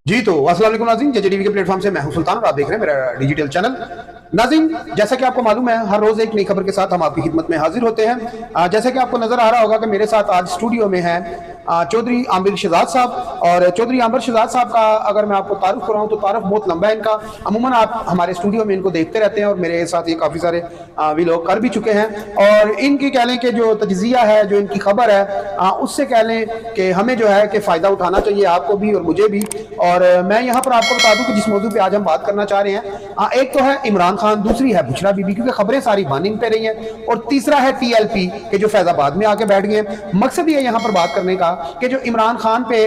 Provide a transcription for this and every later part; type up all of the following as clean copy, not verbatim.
जी तो अस्सलाम वालेकुम नाज़रीन, जेजेटीवी के प्लेटफॉर्म से मैं हूं सुल्तान और आप देख रहे हैं मेरा डिजिटल चैनल। नाज़रीन, जैसा कि आपको मालूम है, हर रोज एक नई खबर के साथ हम आपकी खिदमत में हाजिर होते हैं। जैसा कि आपको नजर आ रहा होगा कि मेरे साथ आज स्टूडियो में है चौधरी आमिर शहजाद साहब। और चौधरी आमिर शहजाद साहब का अगर मैं आपको तारुफ कराऊं तो तारुफ बहुत लंबा है इनका। अमूमन आप हमारे स्टूडियो में इनको देखते रहते हैं और मेरे साथ ये काफ़ी सारे भी लोग कर भी चुके हैं। और इनकी कह लें कि जो तजज़िया है, जो इनकी खबर है, उससे कह लें कि हमें जो है कि फ़ायदा उठाना चाहिए, आपको भी और मुझे भी। और मैं यहाँ पर आपको बता दूं कि जिस मौजू पे आज हम बात करना चाह रहे हैं, एक तो है इमरान खान, दूसरी है बुशरा बीबी, क्योंकि खबरें सारी बन इन पे रही हैं, और तीसरा है TLP के जो फैजाबाद में आके बैठ गए। मकसद ये यहाँ पर बात करने का कि जो इमरान खान पे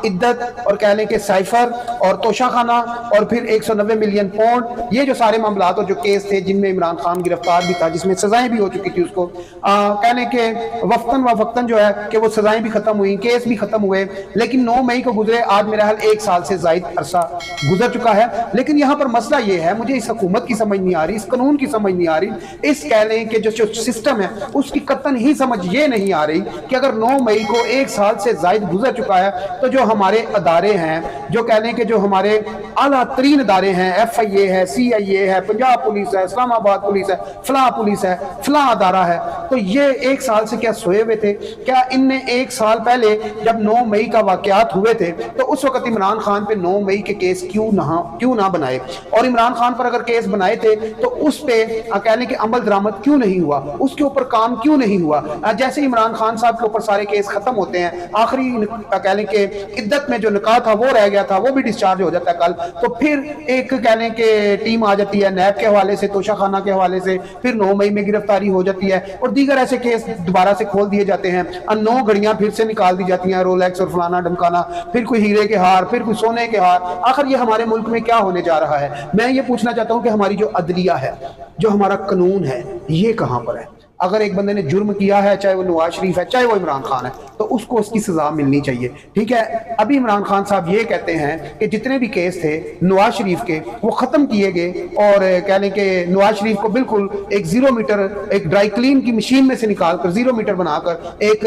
इद्दत और कह लें कि साइफर और तोशाखाना और फिर 190 मिलियन पाउंड, ये जो सारे मामला और जो केस थे जिनमें इमरान खान गिरफ्तार भी था, जिसमें सजाएं भी हो चुकी थी उसको, कहने के वक्तन जो है कि वो सजाएं भी खत्म हुई, केस भी खत्म हुए, लेकिन 9 मई को गुजरे, आज मेरा हाल 1 साल से जायद अरसा गुजर चुका है। लेकिन यहाँ पर मसला ये है, मुझे इस हुकूमत की समझ नहीं आ रही, इस कानून की समझ नहीं आ रही, इस कह लें कि जो सिस्टम है उसकी कतन ही समझ ये नहीं आ रही कि अगर 9 मई को 1 साल से जायद गुजर चुका है तो जो हमारे अदारे हैं, जो कह लें कि जो हमारे आला तरीन अदारे हैं, FIA है, CIA है, पंजाब पुलिस है, इस्लामाबाद पुलिस है, फलां पुलिस है, फलां अदारा है, तो ये 1 साल से क्या सोए हुए थे? क्या इनने 1 साल पहले जब 9 मई का वाकयात हुए थे तो उस वक्त इमरान खान पे 9 मई के केस क्यों ना बनाए? और इमरान खान पर अगर केस बनाए थे तो उस पे कहने के अमल दरामद क्यों नहीं हुआ? उसके ऊपर काम क्यों नहीं हुआ? जैसे इमरान खान साहब के ऊपर सारे केस खत्म होते हैं, आखिरी कह लें कि इद्दत में जो निकाह था वो रह गया था, वो भी डिस्चार्ज हो जाता है कल, तो फिर एक कह लें कि टीम आ जाती है नैब के हवाले से, तोशाखाना के हवाले से, फिर 9 मई में गिरफ्तारी हो जाती है और दीगर ऐसे केस दोबारा से खोल दिए जाते हैं, 9 घड़ियां फिर से निकाल दी जाती हैं, रोलेक्स और फलाना ढमकाना, फिर कोई हीरे के हार, फिर कोई सोने के हार। आखिर ये हमारे मुल्क में क्या होने जा रहा है? मैं ये पूछना चाहता हूं कि हमारी जो अदलिया है, जो हमारा कानून है, ये कहां पर है? अगर एक बंदे ने जुर्म किया है, चाहे वो नवाज शरीफ है, चाहे वो इमरान खान है, तो उसको उसकी सजा मिलनी चाहिए। ठीक है, अभी इमरान खान साहब ये कहते हैं कि जितने भी केस थे नवाज शरीफ के वो खत्म किए गए, और कह लें कि नवाज शरीफ को बिल्कुल एक 0 मीटर, एक ड्राई क्लीन की मशीन में से निकालकर 0 मीटर बनाकर एक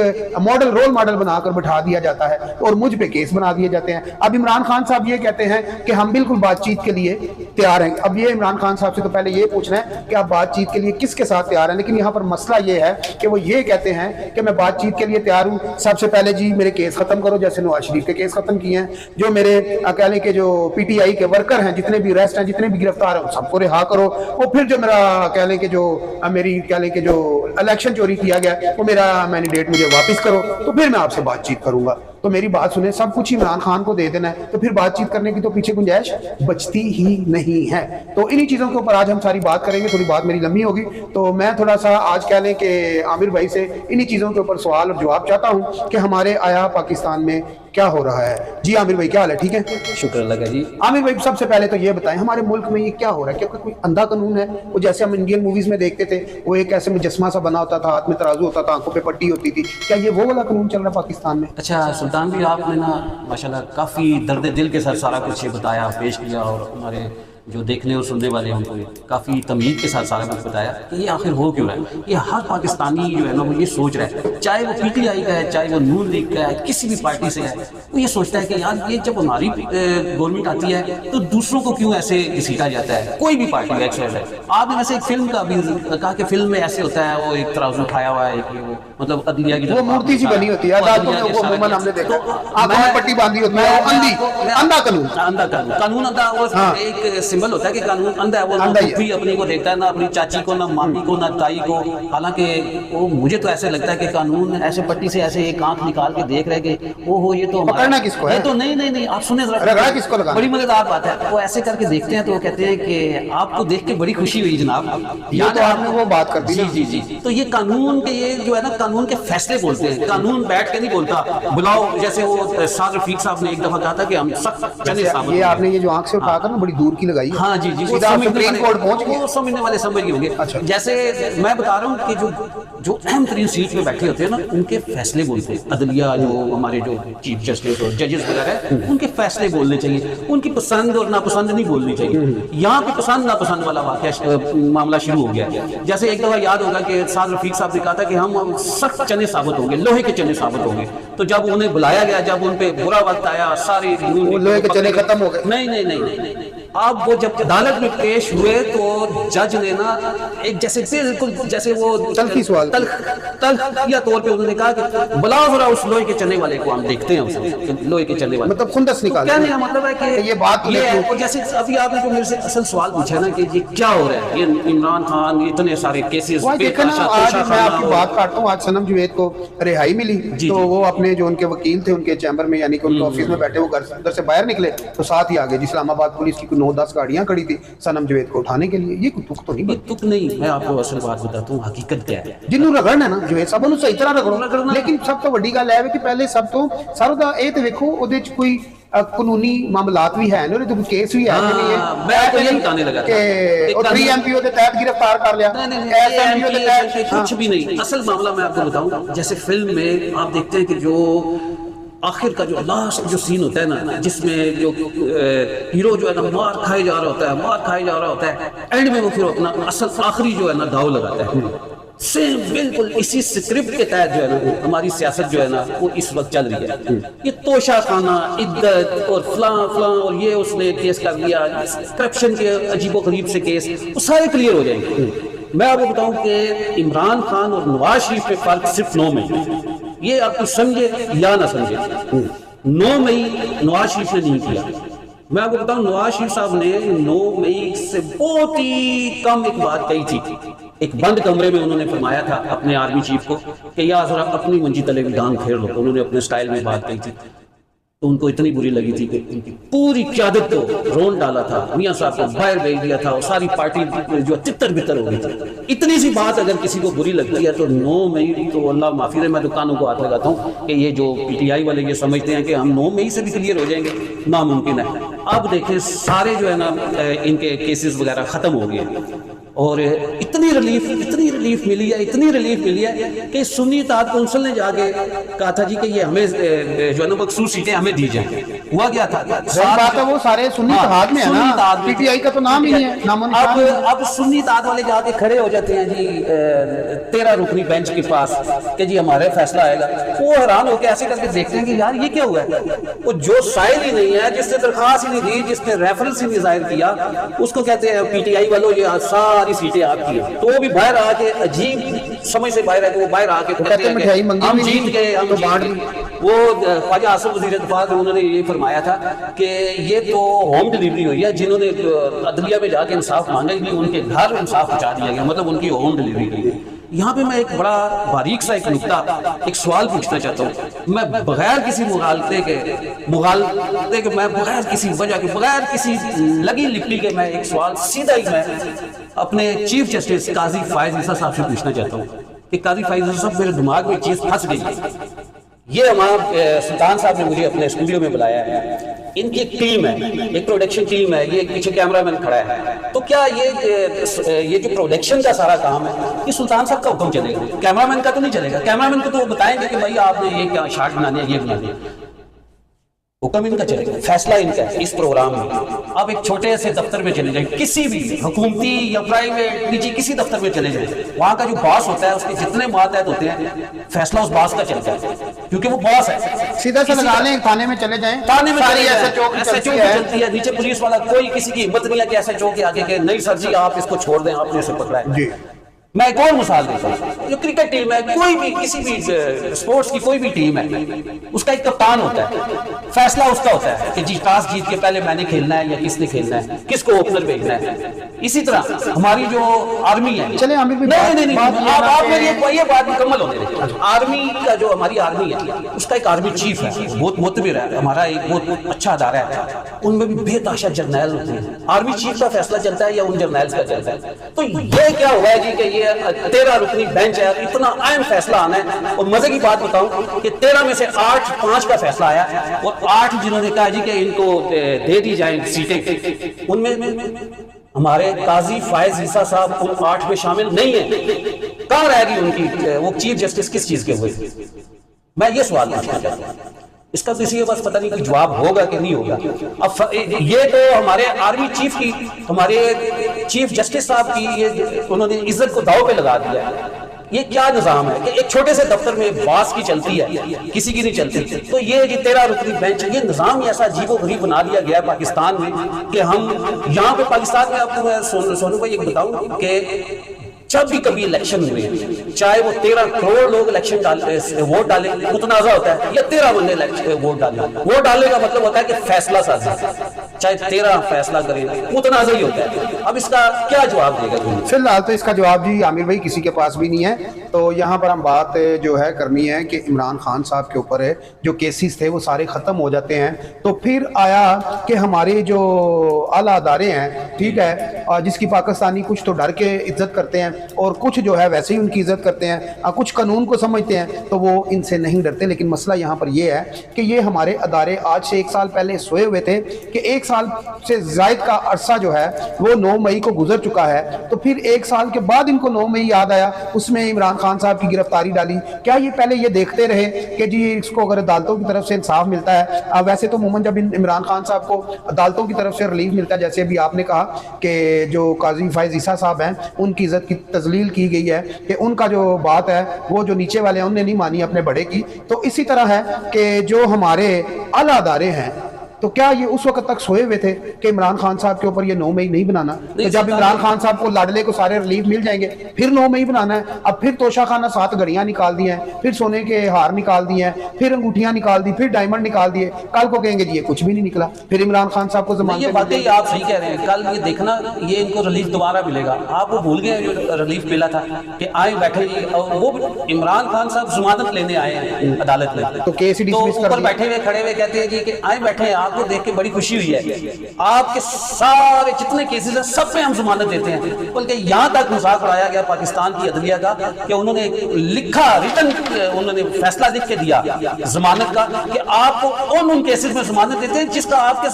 रोल मॉडल बनाकर बैठा दिया जाता है और मुझ पे केस बना दिए जाते हैं। अब इमरान खान साहब ये कहते हैं कि हम बिल्कुल बातचीत के लिए तैयार हैं। अब ये इमरान खान साहब से तो पहले ये पूछना है कि आप बातचीत के लिए किसके साथ तैयार हैं, लेकिन यहाँ पर मसला ये है कि वो ये कहते हैं कि मैं बातचीत के लिए तैयार हूं, सबसे पहले जी मेरे केस खत्म करो, जैसे नवाज शरीफ के केस खत्म किए हैं, जो मेरे कह लें कि जो PTI के वर्कर हैं, जितने भी अरेस्ट हैं, जितने भी गिरफ्तार हैं, सबको रिहा करो। वो फिर जो मेरा कह लें कि जो मेरी कह लें कि जो इलेक्शन चोरी किया गया वो मेरा मैंडेट मुझे वापस करो, तो फिर मैं आपसे बातचीत करूंगा। तो मेरी बात सुने, सब कुछ इमरान खान को दे देना है तो फिर बातचीत करने की तो पीछे गुंजाइश बचती ही नहीं है। तो इन्हीं चीज़ों के ऊपर आज हम सारी बात करेंगे। थोड़ी बात मेरी लंबी होगी, तो मैं थोड़ा सा आज कह लें कि आमिर भाई से इन्हीं चीज़ों के ऊपर सवाल और जवाब चाहता हूँ कि हमारे आया पाकिस्तान में क्या हो रहा है। जी आमिर भाई, क्या हाल है? ठीक है, शुक्र अल्लाह का जी। आमिर भाई, सबसे पहले तो ये बताएं हमारे मुल्क में ये क्या हो रहा है? क्योंकि कोई अंधा कानून है? वो जैसे हम इंडियन मूवीज में देखते थे, वो एक ऐसे मुजस्मा सा बना होता था, हाथ में तराजू होता था, आंखों पे पट्टी होती थी, क्या ये वो वाला कानून चल रहा है पाकिस्तान में? अच्छा सुल्तान भी, आपने ना माशाल्लाह काफ़ी दर्द दिल के साथ सारा कुछ ये बताया, पेश किया, और हमारे जो देखने और सुनने वाले हैं उनको काफ़ी तमीज़ के साथ सारा कुछ बताया कि ये आखिर हो क्यों रहा है। ये हर पाकिस्तानी जो है ना वो ये सोच रहा है, चाहे वो PTI का है, चाहे वो नून लीग का है, किसी भी पार्टी से है, वो ये सोचता है कि यार ये जब हमारी गवर्नमेंट आती है तो दूसरों को क्यों ऐसे घसीटा जाता है, कोई भी पार्टी एक्सर्साइज है। आपने वैसे एक फिल्म का भी कहा कि फिल्म में ऐसे होता है, वो एक तराजू उठाया हुआ है, वो मतलब अदलिया की वो मूर्ति सी बनी होती है, हमने देखा, आंखों में पट्टी बांधी होती है, अंधा कानून, कानून अंधा, वो एक सिंबल होता है कि कानून अंधा है, वो भी अपनी को देखता है, ना अपनी चाची को, ना मामी को, ना ताई को। हालांकि वो मुझे तो ऐसे लगता है कि कानून ऐसे पट्टी से ऐसे एक आंख निकाल के देख रहे कि वो ये तो पकड़ना किसको है, ये तो नहीं आप सुने रगड़ा किसको लगाना, बड़ी मजेदार बात है। वो ऐसे करके देखते हैं तो वो कहते हैं कि आपको देख के बड़ी खुशी हुई जनाब, या तो आपने वो बात कर दी। जी। तो ये कानून के ये जो है ना, कानून के फैसले बोलते हैं, कानून बैठ के नहीं बोलता। बुलाओ, जैसे वो साद रफीक साहब ने एक दफा कहा था कि हम सख्त चले साहब, ये आपने ये जो आंख से उठाकर ना बड़ी दूर की लगाई। हाँ जी जी, सीधा सुप्रीम कोर्ट पहुंच गए। वो समझने वाले समझ गए होंगे। अच्छा। जैसे मैं बता रहा हूँ कि जो अहम तरीन सीट पे बैठे होते हैं ना, उनके फैसले बोलते हैं। अदलिया जो हमारे जो चीफ जस्टिस और जजेस वगैरह हैं, उनके फैसले बोलने चाहिए, उनकी पसंद और नापसंद नहीं बोलनी चाहिए। यहाँ पे पसंद नापसंद वाला मामला शुरू हो गया। जैसे एक दफा याद होगा कि साद रफीक साहब ने कहा था कि हम सख्त चने साबित होंगे, लोहे के चने साबित होंगे। तो जब उन्हें बुलाया गया, जब उन पे बुरा वक्त आया, सारे लोहे के चने खत्म हो गए। नहीं। अब वो जब अदालत में पेश हुए तो जज ने ना एक जैसे बिल्कुल जैसे वो तल्खी सवाल तल्खिया तौर पे उन्होंने कहा कि बुलाओ जरा उस लोहे के चने वाले को, हम देखते हैं उसे लोहे के चने वाले। मतलब खुंदस निकाल। कहने का मतलब है कि ये बात ये है। और जैसे अभी आपने जो मेरे से असल सवाल पूछा ना कि ये क्या हो रहा है, ये इमरान खान इतने सारे केसेस, आज मैं आपकी बात काटता हूँ। आज सनम जुवैद को रिहाई मिली, तो वो अपने जो उनके वकील थे उनके चैम्बर में, यानी कि उनके ऑफिस में बैठे, वो घर से बाहर निकले तो साथ ही आ गए। इस्लामाबाद पुलिस की 9-10 गाड़ियां खड़ी थी सनम जुवैद को उठाने के लिए। ये तुक तो नहीं, तुक नहीं। मैं आपको असल बात बताता हूँ, हकीकत क्या है। जिन्होंने रगड़ना है ना जुवैद साहब उन्होंने सही तरह रगड़ो। लेकिन सब तो वड्डी गल है कि पहले सब तो सारा ये तो देखो ਉਹਦੇ ਚ कोई कानूनी मामलात भी है ना, तो केस भी है मैं तो यही बताने लगा था कि 3 एमपीओ के तहत गिरफ्तार कर लिया। कुछ भी नहीं। असल मामला मैं आपको बताऊं, जैसे फिल्म में आप देखते हैं कि जो आखिर का जो लास्ट जो सीन होता है ना, जिसमें जो हीरो जो है ना मार खाए जा रहा होता है, एंड में वो फिर अपना असल आखिरी जो है ना दाव लगाता है। सेम बिल्कुल इसी स्क्रिप्ट के तहत जो है ना हमारी सियासत जो है ना वो इस वक्त चल रही है। ये तोशा खाना, इद्दत और फलां और ये उसने केस कर लिया, करप्शन के अजीबो गरीब से केस, वो सारे क्लियर हो जाएंगे। मैं आपको बताऊं कि इमरान खान और नवाज शरीफ में फर्क सिर्फ 9 मई। ये आप कुछ समझे या ना समझे, 9 मई नवाज शरीफ ने नहीं किया। मैं आपको बताऊं, नवाज शरीफ साहब ने 9 मई से बहुत ही कम एक बात कही थी। एक बंद कमरे में उन्होंने फरमाया था अपने आर्मी चीफ को कि या जरा अपनी मंजी तले भी डांग फेर लो। उन्होंने अपने स्टाइल में बात कही थी, तो उनको इतनी बुरी लगी थी कि उनकी पूरी क़यादत को रोन डाला था, मियां साहब को बाहर भेज दिया था और सारी पार्टी जो तितर बितर हो गई थी। इतनी सी बात अगर किसी को बुरी लगती है तो 9 मई तो अल्लाह माफी दे, मैं दुकानों को हाथ लगाता हूँ कि ये जो PTI वाले ये समझते हैं कि हम 9 मई से भी क्लियर हो जाएंगे, नामुमकिन है। अब देखें सारे जो है ना इनके केसेस वगैरह ख़त्म हो गए और इतनी रिलीफ मिली है कि सुन्नी इत्तेहाद कौंसिल ने जाके कहा था जी कि ये हमें जो है ना मखसूस सीटें हमें दी जाए। हुआ क्या था, बात है वो सारे सुन्नी इत्तेहाद में है ना, PTI का तो नाम ही नहीं है। अब सुन्नी इत्तेहाद वाले जाके खड़े हो जाते हैं जी 13 रुकनी बेंच के पास कि जी हमारे फैसला आएगा। वो हैरान होकर ऐसे करके देखते हैं कि यार ये क्या हुआ है। वो जो साइल ही नहीं है, जिसने दरखास्त ही नहीं दी, जिसने रेफरेंस ही नहीं जाहिर किया, उसको कहते हैं PTI वालों ये सारी सीटें आपकी है। तो वो भी बाहर आके अजीब समझ से बाहर आके वो बाहर आके हम जीत गए, हम वो ख्वाजा आसिफ वज़ीर दिफा उन्होंने ये फरमाया था कि ये तो होम डिलीवरी हुई है, जिन्होंने अदलिया में जाके इंसाफ मांगा ही नहीं उनके घर इंसाफ पहुंचा दिया गया, मतलब उनकी होम डिलीवरी की। यहाँ पे मैं एक बड़ा बारीक सा एक नुक्ता, एक सवाल पूछना चाहता हूँ। मैं बगैर किसी मुगालते के मैं बगैर किसी वजह के, बगैर किसी लगी लिपटी के, मैं एक सवाल सीधा ही मैं अपने चीफ जस्टिस काजी फायज ईसा साहब से पूछना चाहता हूँ कि काजी फायज ईसा साहब, मेरे दिमाग में चीज फंस गई। ये हमारा सुल्तान साहब ने मुझे अपने स्टूडियो में बुलाया है, इनकी एक टीम है, एक प्रोडक्शन टीम है, ये पीछे कैमरामैन खड़ा है। तो क्या ये जो प्रोडक्शन का सारा काम है ये सुल्तान साहब का हुक्म चलेगा, कैमरामैन का तो नहीं चलेगा? कैमरामैन को तो बताएंगे कि भाई आपने ये क्या शॉट बनाने ये बनाने, हुक्म इनका चलेगा, फैसला इनका है इस प्रोग्राम में। आप एक छोटे से दफ्तर में चले जाए, किसी भी हुकूमती या प्राइवेट निजी किसी दफ्तर में चले जाए, वहां का जो बॉस होता है उसके जितने मातहत होते हैं, फैसला उस बॉस का चलता है क्योंकि वो बॉस है। सीधा सा लगा लें, थाने में चले जाएं, थाने में SHO की चलती है, नीचे पुलिस वाला, कोई किसी की हिम्मत नहीं है कि SHO के आगे के नहीं सर जी आप इसको छोड़ दें, आपने इसे पकड़ा है। मैं एक और मिसाल देता हूँ, जो क्रिकेट टीम है, कोई भी किसी भी स्पोर्ट्स की कोई भी टीम है, उसका एक कप्तान होता है, फैसला उसका होता है कि जी टॉस जीत के पहले मैंने खेलना है या किसने खेलना है, किसको ओपनर भेजना है। इसी तरह हमारी जो आर्मी है, चले आमिर भाई, नहीं आप मेरी ये बात मुकम्मल होने दें। आर्मी का जो हमारी आर्मी है उसका एक आर्मी चीफ है, बहुत मुतबिर है, हमारा एक बहुत अच्छा अदारा है, उनमें भी बेताशा जर्नैल होते हैं। आर्मी चीफ का फैसला चलता है या उन जर्नैल्स का चलता है? तो ये क्या हुआ है जी कि ये 13 रुकनी बेंच है, इतना अहम फैसला आना है। और मजे की बात बताऊं कि 13 में से 8-5 का फैसला आया और 8 जिन्होंने कहा जी कि इनको दे दी जाए सीटें, उनमें हमारे काजी फायज ईसा साहब उन 8 में शामिल नहीं है। कहाँ रहेगी उनकी वो चीफ जस्टिस, किस चीज के हुए? मैं ये सवाल पूछना चाहता हूँ, इसका किसी के पास पता नहीं कि जवाब होगा कि नहीं होगा। अब ये तो हमारे आर्मी चीफ की, हमारे चीफ जस्टिस साहब की ये उन्होंने इज्जत को दांव पे लगा दिया है। ये क्या निजाम है कि एक छोटे से दफ्तर में बास की चलती है, किसी की नहीं चलती। तो ये 13 रुकनी बेंच, ये निजाम ऐसा अजीबोगरीब बना दिया गया है पाकिस्तान में कि हम यहाँ पे पाकिस्तान में, आपको मैं सोनू भाई एक बताऊं कि जब भी कभी इलेक्शन हुए हैं, चाहे वो 13 करोड़ लोग इलेक्शन वोट डाले, मुतनाज़ा होता है, या 13 बंदे वोट डाले, वोट डालने का मतलब होता है कि फैसला साजी, चाहे 13 फैसला करें, मुतनाज़ा ही होता है। अब इसका क्या जवाब देगा? फिलहाल तो इसका जवाब जी आमिर भाई किसी के पास भी नहीं है। तो यहाँ पर हम बात जो है करनी है कि इमरान खान साहब के ऊपर है जो केसेस थे वो सारे ख़त्म हो जाते हैं। तो फिर आया कि हमारे जो आला अदारे हैं, ठीक है, और जिसकी पाकिस्तानी कुछ तो डर के इज्जत करते हैं और कुछ जो है वैसे ही उनकी इज्जत करते हैं, कुछ कानून को समझते हैं, तो वो इनसे नहीं डरते। लेकिन मसला यहाँ पर ये है कि ये हमारे अदारे आज से 1 साल पहले सोए हुए थे कि 1 साल से ज़ायद का अरसा जो है वो 9 मई को गुजर चुका है। तो फिर 1 साल के बाद इनको 9 मई याद आया, उसमें इमरान खान साहब की गिरफ्तारी डाली। क्या ये पहले ये देखते रहे कि जी इसको अगर अदालतों की तरफ से इंसाफ मिलता है? वैसे तो अमूमन जब इमरान खान साहब को अदालतों की तरफ से रिलीफ मिलता है, जैसे अभी आपने कहा कि जो काजी फायज ईसा साहब हैं उनकी इज्जत की तजलील की गई है कि उनका जो बात है वो जो नीचे वाले हैं उनने नहीं मानी अपने बड़े की, तो इसी तरह है कि जो हमारे आला अदारे हैं, तो क्या ये उस वक्त तक सोए हुए थे कि इमरान खान साहब के ऊपर ये 9 मई नहीं बनाना? तो जब इमरान खान साहब को लाडले को सारे रिलीफ मिल जाएंगे फिर 9 मई बनाना है। अब फिर तोशा खाना 7 घड़ियां निकाल दी हैं, फिर सोने के हार निकाल दिए हैं, फिर अंगूठियां निकाल दी, फिर डायमंड निकाल दिए। कल को कहेंगे जी ये कुछ भी नहीं निकला, फिर इमरान खान साहब को जमानत। ये बातें आप सही कह रहे हैं। कल ये देखना ये इनको रिलीफ दोबारा मिलेगा। आप वो भूल गए जो रिलीफ मिला था कि आए बैठे, वो इमरान खान साहब जमानत लेने आए हैं अदालत में, तो केस ऊपर बैठे हुए खड़े हुए कहते हैं जी कि आए बैठे, आपको देख के बड़ी खुशी हुई है, आपके सारे जितने केसेस हैं सब पे हम जमानत देते हैं। बल्कि यहाँ तक मजाक उड़ाया गया पाकिस्तान की अदलिया का कि उन्होंने लिखा, रिटर्न उन्होंने फैसला लिख के दिया जमानत का कि आपको उन केसेस में जमानत देते हैं जिसका आपके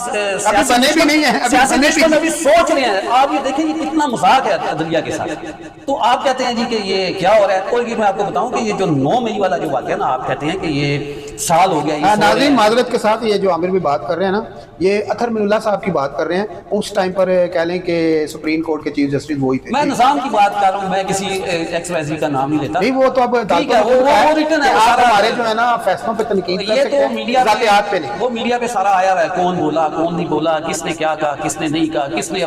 सियासी में भी सोच रहे हैं। आप ये देखें कितना मजाक है अदलिया के साथ। तो आप कहते हैं जी कि ये क्या हो रहा है। और ये मैं आपको बताऊं कि ये जो 9 मई वाला जो वाक़या ना, आप कहते हैं कि ये साल हो गया। नाज़रीन माजरत के साथ ये जो आमिर भी बात कर रहे हैं ना, ये अतर मिनुल्लाह साहब की बात कर रहे हैं। उस टाइम पर कह लें कि सुप्रीम कोर्ट के चीफ जस्टिस वही थे। मैं निजाम की बात कर रहा हूँ, मैं किसी XYZ का नाम नहीं लेता। नहीं, वो तो अब ठीक है, वो रिटर्न है। आप हमारे जो है ना फैसलों पे तनकीद कर सकते हैं, ज़ातियात पे नहीं। वो मीडिया पे सारा आया हुआ है, कौन बोला कौन नहीं बोला, किसने क्या कहा किसने नहीं कहा, किसने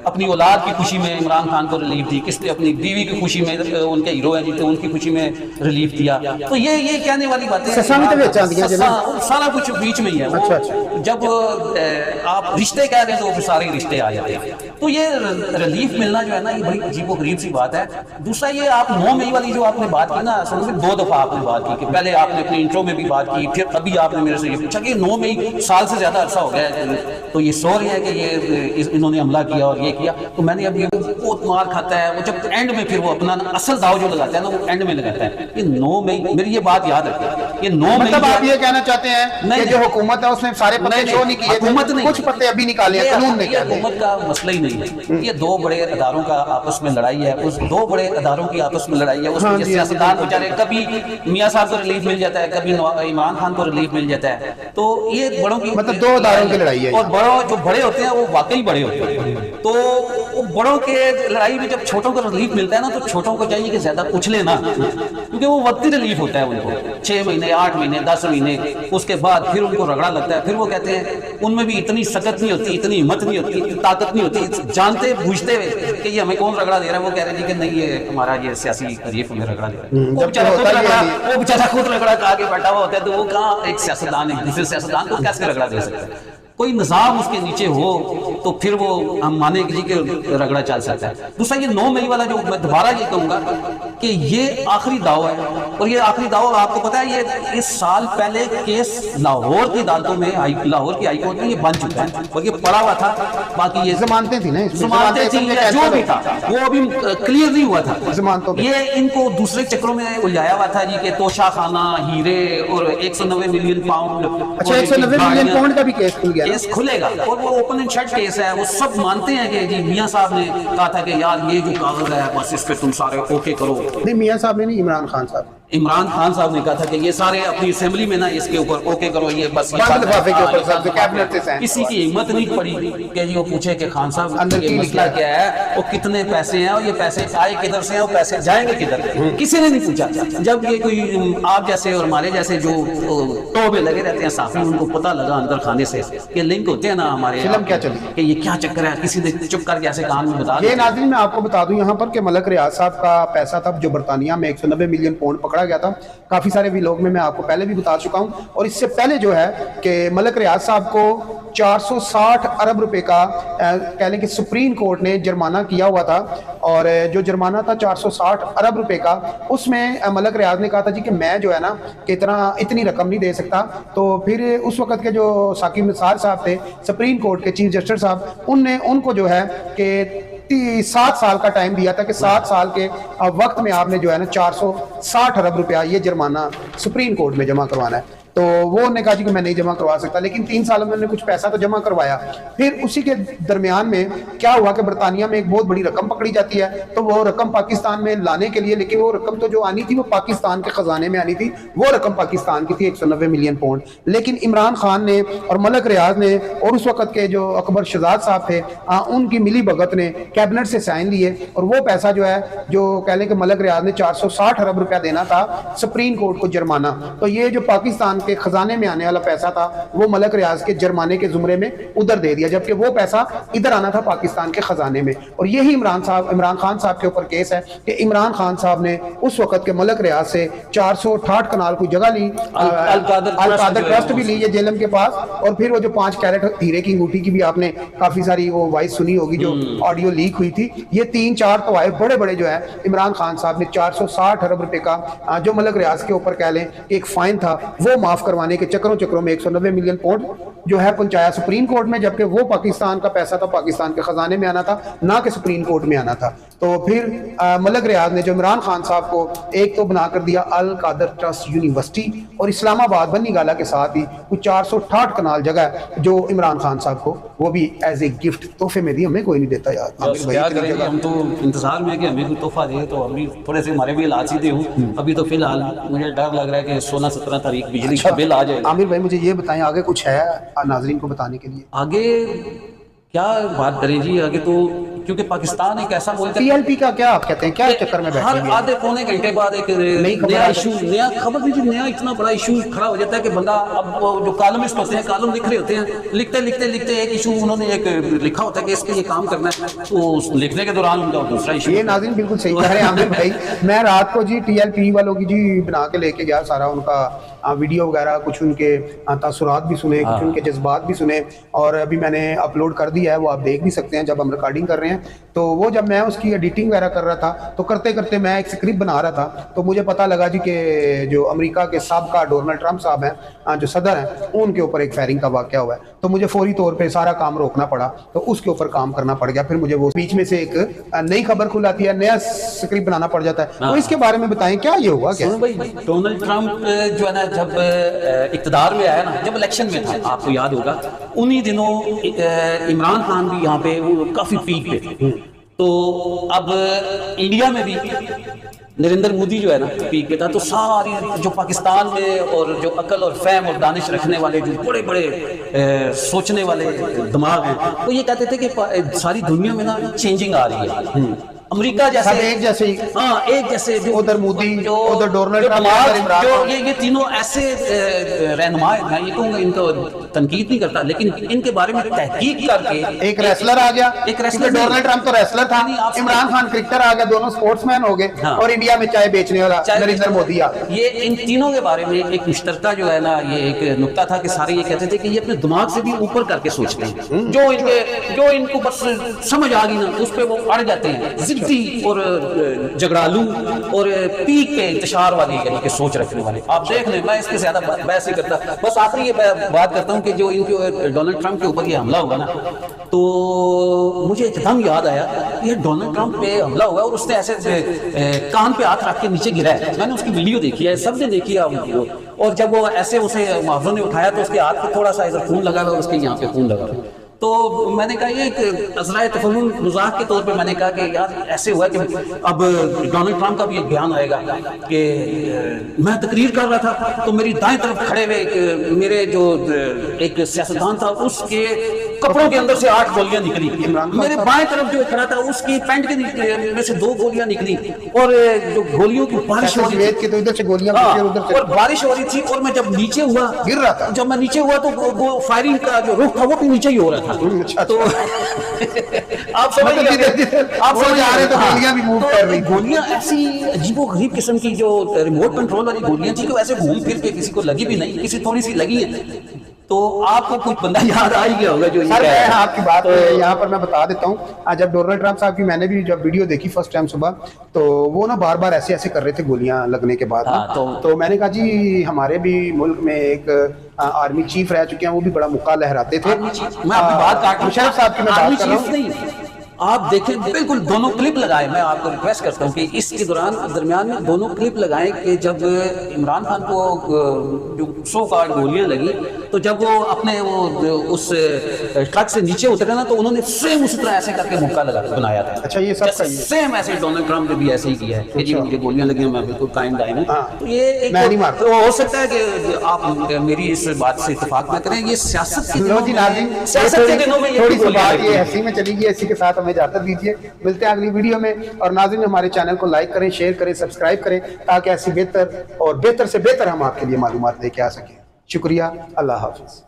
अपनी औलाद की खुशी में इमरान खान को रिलीफ दी, किसने अपनी बीवी की खुशी में, उनके हीरो है जितने उनकी खुशी में रिलीफ दिया। तो ये कहने वाली बातें सारा कुछ बीच में ही है। अच्छा। जब आप रिश्ते कह रहे हैं तो फिर सारे रिश्ते आ जाते हैं। तो ये रिलीफ मिलना जो है ना, ये बड़ी अजीबोगरीब सी बात है। दूसरा ये आप 9 मई वाली जो आपने बात की ना, असल में 2 दफा आपने बात की कि पहले आपने अपने इंट्रो में भी बात की, फिर अभी आपने मेरे से ये पूछा कि 9 मई साल से ज्यादा अरसा हो गया है, तो ये सो रहे हैं कि ये इन्होंने हमला किया और ये किया। तो मैंने अभी बहुत मार खाता है वो, जब एंड में फिर वो अपना असल दाव जो लगाता है ना, वो एंड में लगाता है। ये 9 मई, मेरी ये बात याद रखें, ये 9 मई। आप ये कहना चाहते हैं कि जो हुकूमत है उसने सारे पत्ते शो नहीं किए, हुकूमत नहीं, कुछ पत्ते अभी निकाले हैं, कानून ने किया। हुकूमत का मसला ही नहीं है, ये 2 बड़े अदारों का आपस में लड़ाई है। उस 2 बड़े अदारों की आपस में लड़ाई है। उसमें सियासतदान बेचारे, कभी मियां साहब को रिलीफ मिल जाता है, कभी इमरान खान को रिलीफ मिल जाता है। तो ये बड़ों की मतलब 2 अदारों की लड़ाई है। और जो बड़े होते हैं वो वाकई बड़े होते हैं। तो वो बड़ों के लड़ाई में जब छोटों को रिलीफ मिलता है ना, तो छोटों को चाहिए कि ज्यादा उछले ना, क्योंकि वो वक्ती रिलीफ होता है उनको। 6 महीने 8 महीने 10 महीने, उसके बाद फिर उनको रगड़ा लगता है। फिर वो कहते हैं उनमें भी इतनी सकत नहीं होती, इतनी हिम्मत नहीं होती, इतनी ताकत नहीं होती, जानते बूझते हुए कि ये हमें कौन रगड़ा दे रहा है। वो कह रहे हैं कि नहीं, ये हमारा ये सियासी हरीफ हमें रगड़ा दे रहा है। वो बेचारा खुद रगड़ा के आगे बैठा हुआ होता है। तो वो कहाँ एक सियासतदान एक दूसरे सियासतदान को कैसे रगड़ा दे सकता है? कोई निज़ाम उसके नीचे हो तो फिर वो हम माने जी कि रगड़ा चल सकता है। दूसरा ये 9 मई वाला जो मैं दोबारा ये कहूँगा कि ये आखिरी दावा है, और ये आखिरी दावा आपको पता है ये इस साल पहले केस लाहौर की अदालतों में लाहौर की हाईकोर्ट में ये बन चुका है और ये पड़ा हुआ था। बाकी ये जमानतें थी ना, जमानतें थी या जो भी था वो अभी क्लियर नहीं हुआ था जमानतों पे। ये इनको दूसरे चक्रों में उलझाया हुआ था जी के तोशा खाना, हीरे और 190 मिलियन पाउंड। अच्छा, 190 मिलियन पाउंड का भी केस खुल गया। केस खुलेगा और वो ओपन एंड शट केस है। वो सब मानते हैं कि जी मियां साहब ने कहा था कि यार ये जो कागज है बस इस पे तुम सारे ओके करो। नहीं, मियां साहब ने नहीं, इमरान खान साहब। इमरान खान साहब ने कहा था कि ये सारे अपनी असेंबली में ना इसके ऊपर ओके करो, ये बस ये बंद लिफाफे के ऊपर सब कैबिनेट से साइन। किसी की हिम्मत नहीं पड़ी कि जी वो पूछे कि खान साहब अंदर ये की मसला क्या है, वो कितने पैसे हैं और ये पैसे आए किधर से हैं और पैसे जाएंगे किधर। किसी ने नहीं पूछा। जब ये कोई आप जैसे और हमारे जैसे जो टोबे लगे रहते हैं साफी, उनको पता लगा अंदर खाने से कि लिंक होते हैं ना हमारे फिल्म क्या चली कि ये क्या चक्कर है, किसी ने चुप करके ऐसे काम में बता ये नाज़रीन मैं आपको बता दूं यहाँ पर कि मलक रियाज साहब का पैसा था जो बरतानिया में 190 मिलियन पाउंड पकड़ा गया था। काफ़ी सारे व्लॉग में मैं आपको पहले भी बता चुका हूँ। और इससे पहले जो है कि मलक रियाज साहब को 460 अरब रुपए का कह लें कि सुप्रीम कोर्ट ने जुर्माना किया हुआ था। और जो जुर्माना था 460 अरब रुपए का, उसमें मलक रियाज ने कहा था जी कि मैं जो है ना कि इतनी रकम नहीं दे सकता। तो फिर उस वक्त के जो साकिब निसार साहब थे सुप्रीम कोर्ट के चीफ जस्टिस साहब, उनको जो है कि 7 साल का टाइम दिया था कि 7 साल के वक्त में आपने जो है ना 460 अरब रुपया ये जुर्माना सुप्रीम कोर्ट में जमा करवाना है। तो वो उन्होंने कहा जी कि मैं नहीं जमा करवा सकता, लेकिन 3 सालों में उन्होंने कुछ पैसा तो जमा करवाया। फिर उसी के दरमियान में क्या हुआ कि बरतानिया में एक बहुत बड़ी रकम पकड़ी जाती है, तो वो रकम पाकिस्तान में लाने के लिए, लेकिन वो रकम तो जो आनी थी वो पाकिस्तान के खजाने में आनी थी, वो रकम पाकिस्तान की थी 190 मिलियन पाउंड। लेकिन इमरान खान ने और मलक रियाज ने और उस वक्त के जो अकबर शहजाद साहब थे उनकी मिली भगत ने कैबिनेट से साइन लिए, और वो पैसा जो है जो कह लें कि मलक रियाज ने 460 अरब रुपया देना था सुप्रीम कोर्ट को जुर्माना, तो ये जो पाकिस्तान के खजाने में आने वाला पैसा था वो मलक रियाज के जुर्माने के जुमरे में उधर दे दिया, जबकि वो पैसा इधर आना था पाकिस्तान के खजाने में। और यही इमरान खान साहब के ऊपर केस है कि इमरान खान साहब ने उस वक्त के मलक रियाज से 468 कनाल की जगह ली, अल-कादर ट्रस्ट भी ली है जेलम के पास। और फिर वो जो 5 कैरेट हीरे की अंगूठी की भी आपने काफी सारी वो वॉइस सुनी होगी जो ऑडियो लीक हुई थी। ये 3-4 तो आए बड़े बड़े जो है इमरान खान साहब ने 460 अरब रुपए का जो मलक रियाज के ऊपर कह लें एक फाइन था वो माफ करवाने के चक्रों में 190 मिलियन पाउंड जो है पहुंचाया सुप्रीम कोर्ट में, जबकि वो पाकिस्तान का पैसा था, पाकिस्तान के खजाने में आना था, ना कि सुप्रीम कोर्ट में आना था। तो फिर मलक रियाज ने जो इमरान खान साहब को एक तो बना कर दिया अल कादर ट्रस्ट यूनिवर्सिटी, और इस्लामाबाद बन्नी गाला के साथ ही कुछ 468 कनाल जगह जो इमरान खान साहब को वो भी एज ए गिफ्ट तोहफे में दी। हमें कोई नहीं देता यार, क्या करेंगे, हम तो इंतजार में कि हमें कोई तोहफा दे। तो अभी थोड़े से हमारे भी हालात सीधे हूँ। अभी तो फिलहाल मुझे डर लग रहा है कि 16-17 तारीख बिजली का बिल आ जाए। आमिर भाई मुझे ये बताएं आगे कुछ है नाजरीन को बताने के लिए? आगे क्या बात करें जी, आगे तो क्योंकि पाकिस्तान एक ऐसा मुल्क है। पीएलपी का क्या आप कहते हैं, क्या चक्कर में बैठे हर हैं? आधे पौने घंटे बाद एक नया इशू, नया खबर दीजिए, नया इतना बड़ा इशू खड़ा हो जाता है कि बंदा, अब वो जो कॉलमिस्ट होते हैं कॉलम लिख रहे होते हैं, लिखते एक इशू उन्होंने एक लिखा होता है कि इस पे ये काम करना है, तो लिखने के दौरान उनका दूसरा इशू। ये नाज़रीन बिल्कुल सही कह रहे हैं आमिर भाई। मैं रात को जी टीएलपी वालों की जी बना के लेके गया सारा उनका वीडियो वगैरह, कुछ उनके तासुरात भी सुने, कुछ उनके जज्बात भी सुने, और अभी मैंने अपलोड कर दिया है, वो आप देख भी सकते हैं जब हम रिकॉर्डिंग कर रहे हैं। तो वो जब मैं उसकी एडिटिंग वगैरह कर रहा था तो करते करते मैं एक स्क्रिप्ट बना रहा था, तो मुझे पता लगा जी कि जो अमेरिका के साबका डोनाल्ड ट्रंप साहब हैं जो सदर हैं, उनके ऊपर एक फायरिंग का वाक़या हुआ है। तो मुझे फौरी तौर पे सारा काम रोकना पड़ा, तो उसके ऊपर काम करना पड़ गया। फिर मुझे वो बीच में से एक नई खबर खुल आती है, नया स्क्रिप्ट बनाना पड़ जाता है। तो इसके बारे में बताएं क्या ये हुआ क्या? भाई डोनाल्ड ट्रंप जो है ना, जब इक़्तिदार में आया ना, जब इलेक्शन में था, आपको याद होगा, उन्हीं दिनों इमरान खान भी यहाँ पे वो काफी पीक पे थे। तो अब इंडिया में भी नरेंद्र मोदी जो है ना पीक पे था। तो सारी जो पाकिस्तान में और जो अकल और फहम और दानिश रखने वाले जो बड़े बड़े सोचने वाले दिमाग हैं, वो ये कहते थे कि सारी दुनिया में ना चेंजिंग आ रही है। अमेरिका जैसे सब एक जैसे ही, हाँ एक जैसे, जो उधर मोदी, उधर डोनाल्ड जो ट्रंप, कमाल, उधर इमरान जो खान। ये तीनों ऐसे रहनुमा, मैं ये कहूँगा इनको तनकीद नहीं करता, लेकिन इनके बारे में तहकीक करके एक रेसलर आ गया, एक रेसलर, डोनाल्ड ट्रंप तो रेसलर था, नहीं, आप इमरान खान क्रिकेटर आ गया, दोनों स्पोर्ट्समैन हो गए, हाँ। और इंडिया में चाय बेचने वाला नरेंद्र मोदी आ गया। ये इन तीनों के बारे में एक मुश्तरका जो है ना, ये एक नुक्ता था कि सारे ये कहते थे कि ये अपने दिमाग से भी ऊपर करके सोचते हैं, जो इनको बस समझ आ गई ना उस पर वो अड़ जाते हैं, जिद्दी और झगड़ालू और पीक पे इंतशार वाली यानी कि सोच रखने वाले। आप देख लें, मैं इसके ज्यादा बहस नहीं करता, बस आखिरी ये बात करता हूँ कि जो इनके डोनाल्ड ट्रंप के ऊपर ये हमला हुआ ना, तो मुझे एकदम याद आया ये डोनाल्ड ट्रंप पे हमला हुआ और उसने ऐसे कान पे हाथ रख के नीचे गिरा है। मैंने उसकी वीडियो देखी है, सबने देखी है वीडियो, और जब वो ऐसे उसे मुआवजों ने उठाया तो उसके हाथ पे थोड़ा सा इधर खून लगा और उसके यहाँ पे खून लगा। तो मैंने कहा ये एक अज़राए तफल्लुल मज़ाक के तौर पे मैंने कहा कि यार ऐसे हुआ कि अब डोनाल्ड ट्रंप का भी एक बयान आएगा कि मैं तकरीर कर रहा था तो मेरी दाएं तरफ खड़े हुए मेरे जो एक सियासतदान था उसके कपड़ों के अंदर से 8 गोलियां निकली, मेरे बाएं तरफ जो खड़ा था उसकी पैंट के में से 2 गोलियां निकली, और जो गोलियों की बारिश हो रही थी, तो इधर से गोलियां, उधर से, और बारिश हो रही थी, और मैं जब नीचे हुआ, गिर रहा था, जब मैं नीचे हुआ तो वो फायरिंग का जो रुख था वो भी नीचे ही हो रहा था। अच्छा, तो आप समझ आप समझ आ रहे तो गोलियां भी मूव कर रही, गोलियां ऐसी अजीबो गरीब किस्म की जो रिमोट कंट्रोल वाली गोलियां थी, तो ऐसे घूम फिर के किसी को लगी भी नहीं, किसी थोड़ी सी लगी है, तो आपको कुछ बंदा याद आ ही गया होगा जो सर। मैं आपकी बात यहाँ पर मैं बता देता हूँ, जब डोनाल्ड ट्रंप साहब की मैंने भी जब वीडियो देखी फर्स्ट टाइम सुबह, तो वो ना बार बार ऐसे ऐसे कर रहे थे गोलियां लगने के बाद। हाँ, तो मैंने कहा जी हमारे भी मुल्क में एक आर्मी चीफ रह चुके हैं, वो भी बड़ा मुक्का लहराते थे। मैं आपकी बात काट, मुशर्रफ साहब की मैं बात कर रहा हूँ। आप देखें बिल्कुल दोनों क्लिप लगाए, मैं आपको रिक्वेस्ट करता हूँ कि इसके दरमियान में दोनों क्लिप लगाएं कि जब इमरान खान को जो 100 कार्ड गोलियां लगी, तो जब वो अपने वो उस ट्रक से नीचे उतरे ना, तो उन्होंने सेम उसी तरह ऐसे करके मुक्का बनाया था। अच्छा, ये सब सही है, सेम ऐसे डोनाल्ड ट्रंप ने भी ऐसे ही किया है कि जी मुझे गोलियां लगी, मैं बिल्कुल कायम दायम हूं। तो ये एक तो हो सकता है कि आप मेरी इस बात से इत्तेफाक न करें, ये सियासत के दिनों में थोड़ी सी बात ये हंसी में चली गई, इसी के साथ हमें इजाजत दीजिए, मिलते हैं अगली वीडियो में। और नाज़रीन हमारे चैनल को लाइक करें, शेयर करें, सब्सक्राइब करें, ताकि ऐसी बेहतर और बेहतर से बेहतर हम आपके लिए मालूमात लेके आ सकें। शुक्रिया, अल्लाह हाफिज।